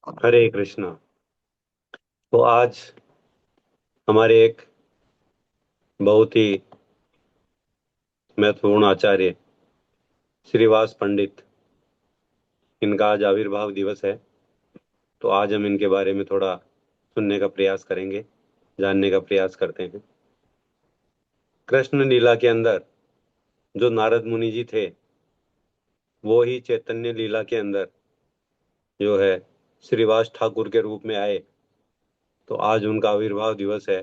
हरे कृष्णा। तो आज हमारे एक बहुत ही महत्वपूर्ण आचार्य श्रीवास पंडित, इनका आज आविर्भाव दिवस है। तो आज हम इनके बारे में थोड़ा सुनने का प्रयास करेंगे, जानने का प्रयास करते हैं। कृष्ण लीला के अंदर जो नारद मुनि जी थे, वो ही चैतन्य लीला के अंदर जो है श्रीवास ठाकुर के रूप में आए। तो आज उनका आविर्भाव दिवस है।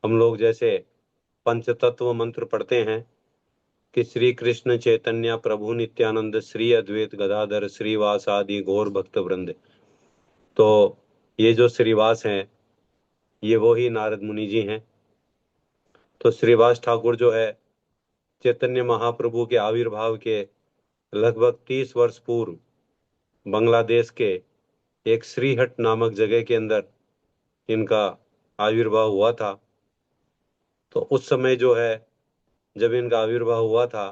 हम लोग जैसे पंचतत्व मंत्र पढ़ते हैं कि श्री कृष्ण चैतन्य प्रभु नित्यानंद श्री अद्वैत गदाधर श्रीवास आदि गौर भक्त वृंद। तो ये जो श्रीवास हैं, ये वो ही नारद मुनि जी हैं। तो श्रीवास ठाकुर जो है चैतन्य महाप्रभु के आविर्भाव के लगभग 30 वर्ष पूर्व बांग्लादेश के एक श्रीहट नामक जगह के अंदर इनका आविर्भाव हुआ था। तो उस समय जो है, जब इनका आविर्भाव हुआ था,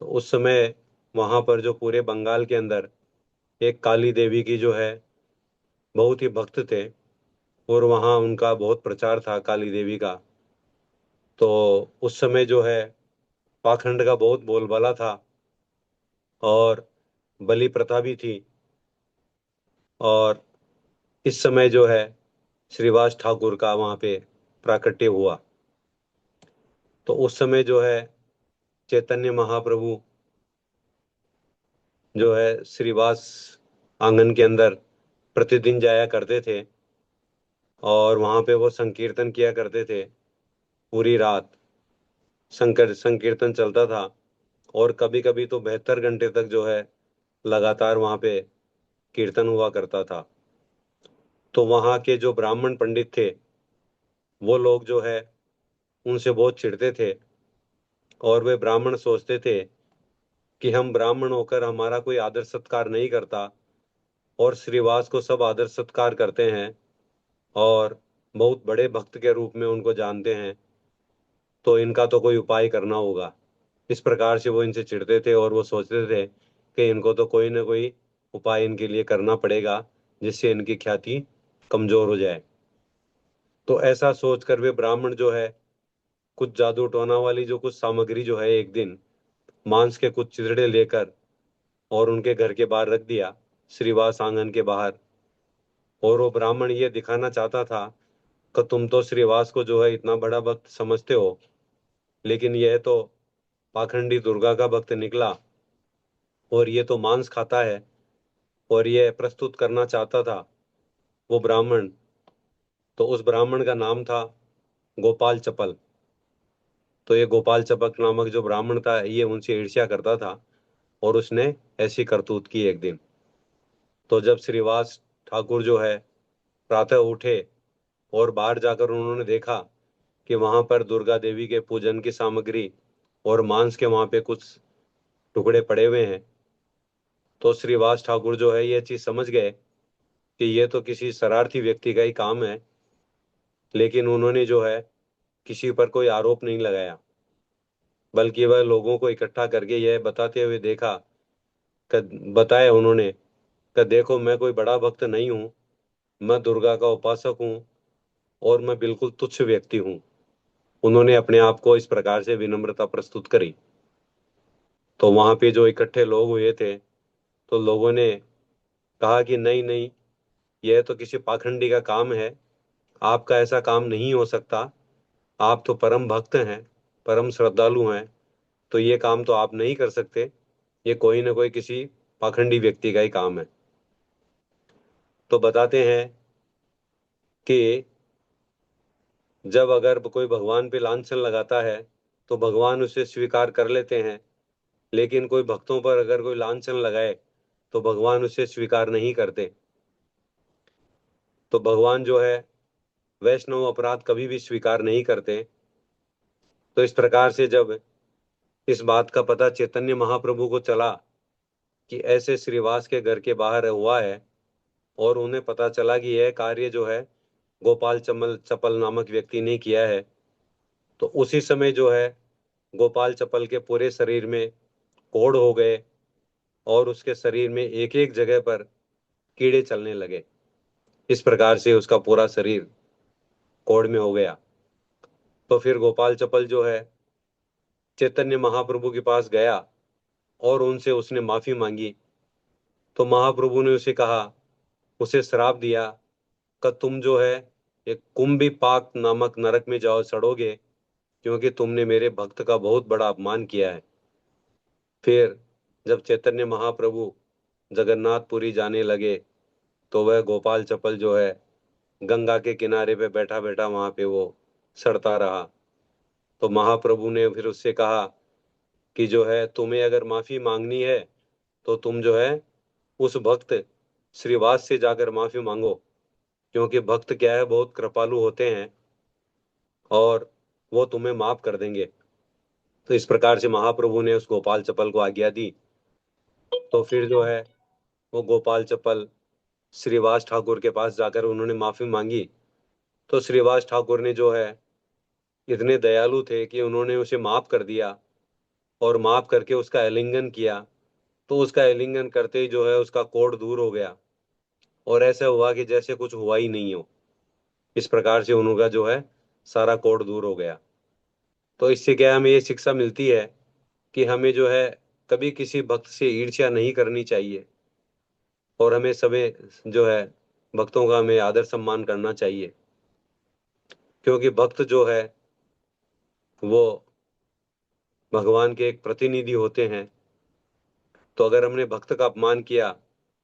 तो उस समय वहाँ पर जो पूरे बंगाल के अंदर एक काली देवी की जो है बहुत ही भक्त थे, और वहाँ उनका बहुत प्रचार था काली देवी का। तो उस समय जो है पाखंड का बहुत बोलबाला था, और बलि प्रथा भी थी। और इस समय जो है श्रीवास ठाकुर का वहाँ पे प्राकट्य हुआ। तो उस समय जो है चैतन्य महाप्रभु जो है श्रीवास आंगन के अंदर प्रतिदिन जाया करते थे, और वहाँ पे वो संकीर्तन किया करते थे। पूरी रात संकीर्तन चलता था, और कभी कभी तो 72 घंटे तक जो है लगातार वहाँ पे कीर्तन हुआ करता था। तो वहाँ के जो ब्राह्मण पंडित थे, वो लोग जो है उनसे बहुत चिढ़ते थे, और वे ब्राह्मण सोचते थे कि हम ब्राह्मण होकर हमारा कोई आदर सत्कार नहीं करता, और श्रीवास को सब आदर सत्कार करते हैं और बहुत बड़े भक्त के रूप में उनको जानते हैं। तो इनका तो कोई उपाय करना होगा। इस प्रकार से वो इनसे चिढ़ते थे, और वो सोचते थे कि इनको तो कोई ना कोई उपाय इनके लिए करना पड़ेगा, जिससे इनकी ख्याति कमजोर हो जाए। तो ऐसा सोचकर वे ब्राह्मण जो है कुछ जादू टोना वाली जो कुछ सामग्री जो है एक दिन मांस के कुछ चिथड़े लेकर और उनके घर के बाहर रख दिया, श्रीवास आंगन के बाहर। और वो ब्राह्मण ये दिखाना चाहता था कि तुम तो श्रीवास को जो है इतना बड़ा भक्त समझते हो, लेकिन यह तो पाखंडी दुर्गा का भक्त निकला, और ये तो मांस खाता है। और ये प्रस्तुत करना चाहता था वो ब्राह्मण। तो उस ब्राह्मण का नाम था गोपाल चपल। तो ये गोपाल चपक नामक जो ब्राह्मण था, ये उनसे ईर्ष्या करता था, और उसने ऐसी करतूत की एक दिन। तो जब श्रीवास ठाकुर जो है प्रातः उठे और बाहर जाकर उन्होंने देखा कि वहां पर दुर्गा देवी के पूजन की सामग्री और मांस के वहां पे कुछ टुकड़े पड़े हुए हैं, तो श्रीवास ठाकुर जो है ये चीज समझ गए कि ये तो किसी शरारती व्यक्ति का ही काम है। लेकिन उन्होंने जो है किसी पर कोई आरोप नहीं लगाया, बल्कि वह लोगों को इकट्ठा करके यह बताते हुए देखा बताया उन्होंने कि देखो, मैं कोई बड़ा भक्त नहीं हूँ, मैं दुर्गा का उपासक हूँ, और मैं बिल्कुल तुच्छ व्यक्ति हूँ। उन्होंने अपने आप को इस प्रकार से विनम्रता प्रस्तुत करी। तो वहां पे जो इकट्ठे लोग हुए थे, तो लोगों ने कहा कि नहीं नहीं, यह तो किसी पाखंडी का काम है, आपका ऐसा काम नहीं हो सकता। आप तो परम भक्त हैं, परम श्रद्धालु हैं, तो ये काम तो आप नहीं कर सकते। ये कोई ना कोई किसी पाखंडी व्यक्ति का ही काम है। तो बताते हैं कि जब अगर कोई भगवान पे लांछन लगाता है, तो भगवान उसे स्वीकार कर लेते हैं। लेकिन कोई भक्तों पर अगर कोई लांछन लगाए, तो भगवान उसे स्वीकार नहीं करते। तो भगवान जो है वैष्णव अपराध कभी भी स्वीकार नहीं करते। तो इस प्रकार से जब इस बात का पता चैतन्य महाप्रभु को चला कि ऐसे श्रीवास के घर के बाहर हुआ है, और उन्हें पता चला कि यह कार्य जो है गोपाल चमल चपल नामक व्यक्ति ने किया है, तो उसी समय जो है गोपाल चपल के पूरे शरीर में कोढ़ हो गए, और उसके शरीर में एक एक जगह पर कीड़े चलने लगे। इस प्रकार से उसका पूरा शरीर कोढ़ में हो गया। तो फिर गोपाल चपल जो है चैतन्य महाप्रभु के पास गया और उनसे उसने माफी मांगी। तो महाप्रभु ने उसे कहा, उसे श्राप दिया कि तुम जो है एक कुंभी पाक नामक नरक में जाओ सड़ोगे, क्योंकि तुमने मेरे भक्त का बहुत बड़ा अपमान किया है। फिर जब चैतन्य महाप्रभु जगन्नाथपुरी जाने लगे तो वह गोपाल चपल जो है गंगा के किनारे पे बैठा बैठा वहां पे वो सड़ता रहा। तो महाप्रभु ने फिर उससे कहा कि जो है तुम्हें अगर माफी मांगनी है तो तुम जो है उस भक्त श्रीवास से जाकर माफी मांगो, क्योंकि भक्त क्या है बहुत कृपालु होते हैं और वो तुम्हें माफ कर देंगे। तो इस प्रकार से महाप्रभु ने उस गोपाल चपल को आज्ञा दी। तो फिर जो है वो गोपाल चपल श्रीवास ठाकुर के पास जाकर उन्होंने माफी मांगी। तो श्रीवास ठाकुर ने जो है इतने दयालु थे कि उन्होंने उसे माफ कर दिया और माफ करके उसका आलिंगन किया। तो उसका आलिंगन करते ही जो है उसका कोढ़ दूर हो गया और ऐसा हुआ कि जैसे कुछ हुआ ही नहीं हो। इस प्रकार से उनका जो है सारा कोढ़ दूर हो गया। तो इससे क्या है, हमें ये शिक्षा मिलती है कि हमें जो है कभी किसी भक्त से ईर्ष्या नहीं करनी चाहिए और हमें सभी जो है भक्तों का हमें आदर सम्मान करना चाहिए, क्योंकि भक्त जो है वो भगवान के एक प्रतिनिधि होते हैं। तो अगर हमने भक्त का अपमान किया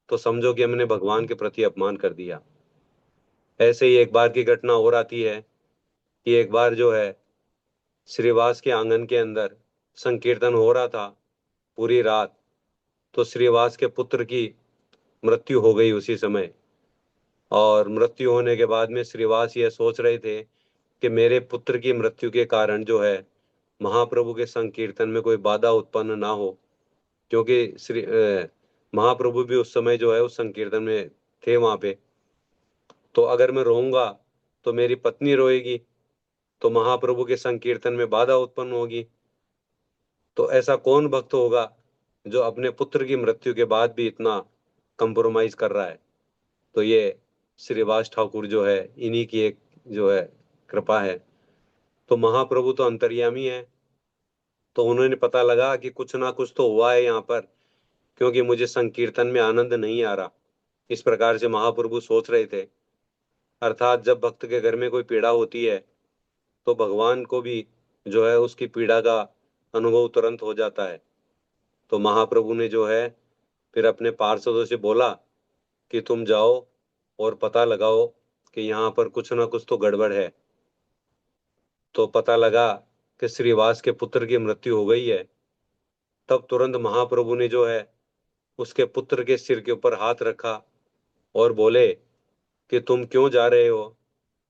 तो समझो कि हमने भगवान के प्रति अपमान कर दिया। ऐसे ही एक बार की घटना और आती है कि एक बार जो है श्रीवास के आंगन के अंदर संकीर्तन हो रहा था पूरी रात। तो श्रीवास के पुत्र की मृत्यु हो गई उसी समय। और मृत्यु होने के बाद में श्रीवास ये सोच रहे थे कि मेरे पुत्र की मृत्यु के कारण जो है महाप्रभु के संकीर्तन में कोई बाधा उत्पन्न ना हो, क्योंकि महाप्रभु भी उस समय जो है उस संकीर्तन में थे वहां पे। तो अगर मैं रोऊंगा तो मेरी पत्नी रोएगी, तो महाप्रभु के संकीर्तन में बाधा उत्पन्न होगी। तो ऐसा कौन भक्त होगा जो अपने पुत्र की मृत्यु के बाद भी इतना कंप्रोमाइज कर रहा है। तो ये श्रीवास ठाकुर जो है इन्हीं की एक जो है कृपा है। तो महाप्रभु तो अंतर्यामी है। तो उन्होंने पता लगा कि कुछ ना कुछ तो हुआ है यहाँ पर, क्योंकि मुझे संकीर्तन में आनंद नहीं आ रहा। इस प्रकार से महाप्रभु सोच रहे थे। अर्थात जब भक्त के घर में कोई पीड़ा होती है तो भगवान को भी जो है उसकी पीड़ा का अनुभव तुरंत हो जाता है। तो महाप्रभु ने जो है फिर अपने पार्षदों से बोला कि तुम जाओ और पता लगाओ कि यहाँ पर कुछ ना कुछ तो गड़बड़ है। तो पता लगा कि श्रीवास के पुत्र की मृत्यु हो गई है। तब तुरंत महाप्रभु ने जो है उसके पुत्र के सिर के ऊपर हाथ रखा और बोले कि तुम क्यों जा रहे हो।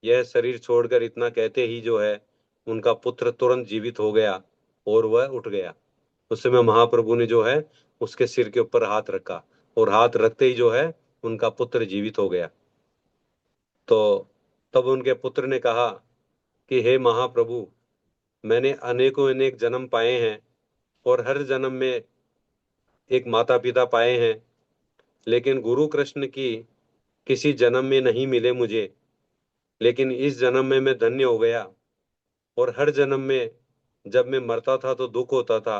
यह शरीर छोड़कर इतना कहते ही जो है उनका पुत्र तुरंत जीवित हो गया और वह उठ गया। उस समय महाप्रभु ने जो है उसके सिर के ऊपर हाथ रखा और हाथ रखते ही जो है उनका पुत्र जीवित हो गया। तो तब उनके पुत्र ने कहा कि हे महाप्रभु, मैंने अनेकों अनेक जन्म पाए हैं और हर जन्म में एक माता पिता पाए हैं, लेकिन गुरु कृष्ण की किसी जन्म में नहीं मिले मुझे। लेकिन इस जन्म में मैं धन्य हो गया। और हर जन्म में जब मैं मरता था तो दुख होता था,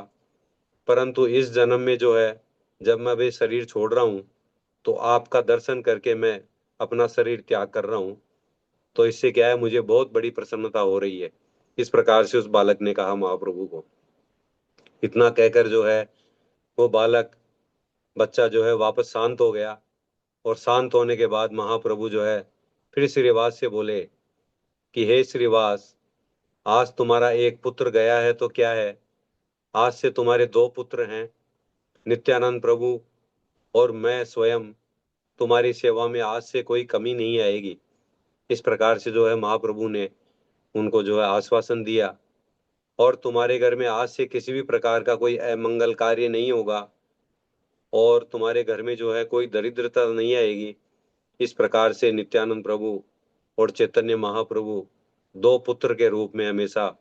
परंतु इस जन्म में जो है जब मैं अभी शरीर छोड़ रहा हूँ तो आपका दर्शन करके मैं अपना शरीर त्याग कर रहा हूँ। तो इससे क्या है, मुझे बहुत बड़ी प्रसन्नता हो रही है। इस प्रकार से उस बालक ने कहा महाप्रभु को। इतना कहकर जो है वो बालक बच्चा जो है वापस शांत हो गया। और शांत होने के बाद महाप्रभु जो है फिर श्रीवास से बोले कि हे श्रीवास, आज तुम्हारा एक पुत्र गया है तो क्या है, आज से तुम्हारे दो पुत्र हैं, नित्यानंद प्रभु और मैं स्वयं। तुम्हारी सेवा में आज से कोई कमी नहीं आएगी। इस प्रकार से जो है महाप्रभु ने उनको जो है आश्वासन दिया। और तुम्हारे घर में आज से किसी भी प्रकार का कोई अमंगल कार्य नहीं होगा और तुम्हारे घर में जो है कोई दरिद्रता नहीं आएगी। इस प्रकार से नित्यानंद प्रभु और चैतन्य महाप्रभु दो पुत्र के रूप में हमेशा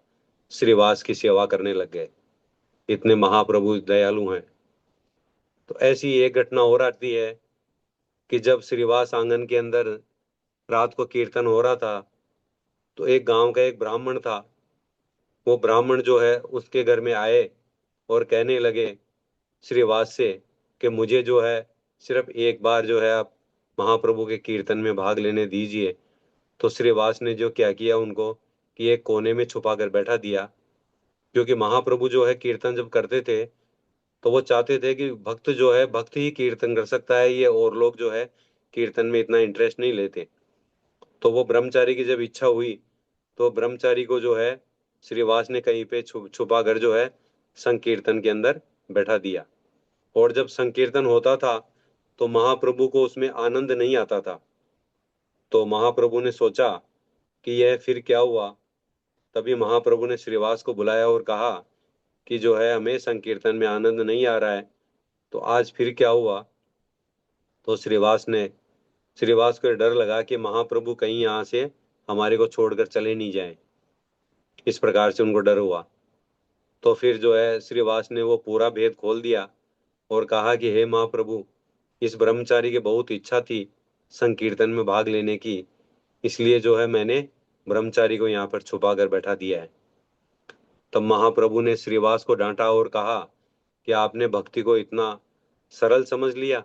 श्रीवास की सेवा करने लग गए। इतने महाप्रभु दयालु हैं। तो ऐसी एक घटना और आती है कि जब श्रीवास आंगन के अंदर रात को कीर्तन हो रहा था, तो एक गांव का एक ब्राह्मण था। वो ब्राह्मण जो है उसके घर में आए और कहने लगे श्रीवास से कि मुझे जो है सिर्फ एक बार जो है आप महाप्रभु के कीर्तन में भाग लेने दीजिए। तो श्रीवास ने जो क्या किया उनको कि एक कोने में छुपा कर बैठा दिया, क्योंकि महाप्रभु जो है कीर्तन जब करते थे तो वो चाहते थे कि भक्त जो है भक्त ही कीर्तन कर सकता है, ये और लोग जो है कीर्तन में इतना इंटरेस्ट नहीं लेते। तो वो ब्रह्मचारी की जब इच्छा हुई तो ब्रह्मचारी को जो है श्रीवास ने कहीं पे छुपा कर जो है संकीर्तन के अंदर बैठा दिया। और जब संकीर्तन होता था तो महाप्रभु को उसमें आनंद नहीं आता था। तो महाप्रभु ने सोचा कि यह फिर क्या हुआ। तभी महाप्रभु ने श्रीवास को बुलाया और कहा कि जो है हमें संकीर्तन में आनंद नहीं आ रहा है, तो आज फिर क्या हुआ। तो श्रीवास को डर लगा कि महाप्रभु कहीं यहाँ से हमारे को छोड़कर चले नहीं जाएं। इस प्रकार से उनको डर हुआ। तो फिर जो है श्रीवास ने वो पूरा भेद खोल दिया और कहा कि हे महाप्रभु, इस ब्रह्मचारी की बहुत इच्छा थी संकीर्तन में भाग लेने की, इसलिए जो है मैंने ब्रह्मचारी को यहाँ पर छुपा कर बैठा दिया है। तब महाप्रभु ने श्रीवास को डांटा और कहा कि आपने भक्ति को इतना सरल समझ लिया।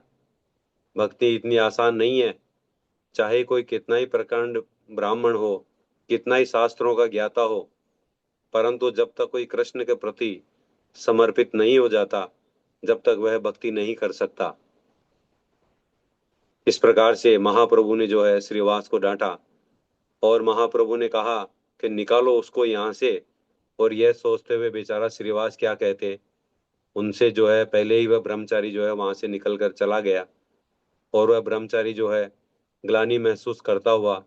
भक्ति इतनी आसान नहीं है। चाहे कोई कितना ही प्रकांड ब्राह्मण हो, कितना ही शास्त्रों का ज्ञाता हो, परंतु जब तक कोई कृष्ण के प्रति समर्पित नहीं हो जाता, जब तक वह भक्ति नहीं कर सकता। इस प्रकार से महाप्रभु ने जो है श्रीवास को डांटा और महाप्रभु ने कहा कि निकालो उसको यहाँ से। और यह सोचते हुए बेचारा श्रीवास क्या कहते, उनसे जो है पहले ही वह ब्रह्मचारी जो है वहां से निकल कर चला गया। और वह ब्रह्मचारी जो है ग्लानि महसूस करता हुआ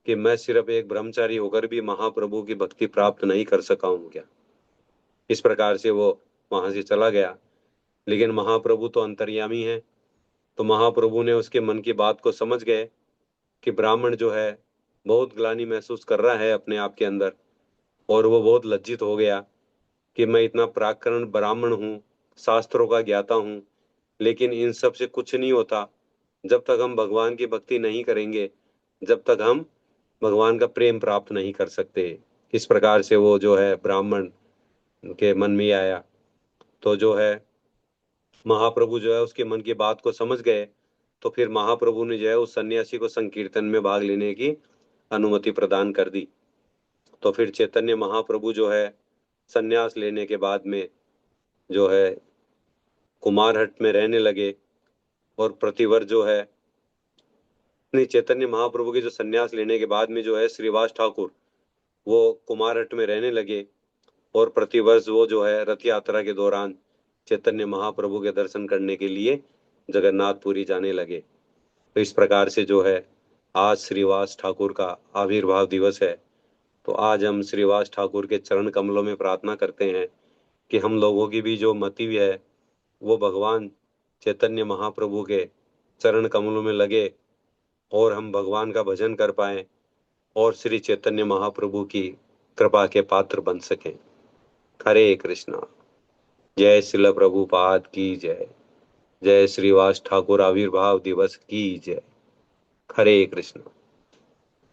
कि मैं सिर्फ एक ब्रह्मचारी होकर भी महाप्रभु की भक्ति प्राप्त नहीं कर सका हूं क्या। इस प्रकार से वो वहां से चला गया। लेकिन महाप्रभु तो अंतर्यामी है। तो महाप्रभु ने उसके मन की बात को समझ गए कि ब्राह्मण जो है बहुत ग्लानि महसूस कर रहा है अपने आप के अंदर, और वो बहुत लज्जित हो गया कि मैं इतना पराक्रम ब्राह्मण हूँ, शास्त्रों का ज्ञाता हूँ, लेकिन इन सब से कुछ नहीं होता जब तक हम भगवान की भक्ति नहीं करेंगे, जब तक हम भगवान का प्रेम प्राप्त नहीं कर सकते। इस प्रकार से वो जो है ब्राह्मण के मन में आया। तो जो है महाप्रभु जो है उसके मन की बात को समझ गए। तो फिर महाप्रभु ने जो है उस सन्यासी को संकीर्तन में भाग लेने की अनुमति प्रदान कर दी। तो फिर चैतन्य महाप्रभु जो है सन्यास लेने के बाद में जो है कुमारहट में रहने लगे। और प्रतिवर्ष जो है नहीं, चैतन्य महाप्रभु के जो सन्यास लेने के बाद में जो है श्रीवास ठाकुर वो कुमारहट में रहने लगे। और प्रतिवर्ष वो जो है रथ यात्रा के दौरान चैतन्य महाप्रभु के दर्शन करने के लिए जगन्नाथपुरी जाने लगे। तो इस प्रकार से जो है आज श्रीवास ठाकुर का आविर्भाव दिवस है। तो आज हम श्रीवास ठाकुर के चरण कमलों में प्रार्थना करते हैं कि हम लोगों की भी जो मति है वो भगवान चैतन्य महाप्रभु के चरण कमलों में लगे और हम भगवान का भजन कर पाएं और श्री चैतन्य महाप्रभु की कृपा के पात्र बन सकें। हरे कृष्णा। जय श्रील प्रभुपाद की जय। जय श्रीवास ठाकुर आविर्भाव दिवस की जय। हरे कृष्णा।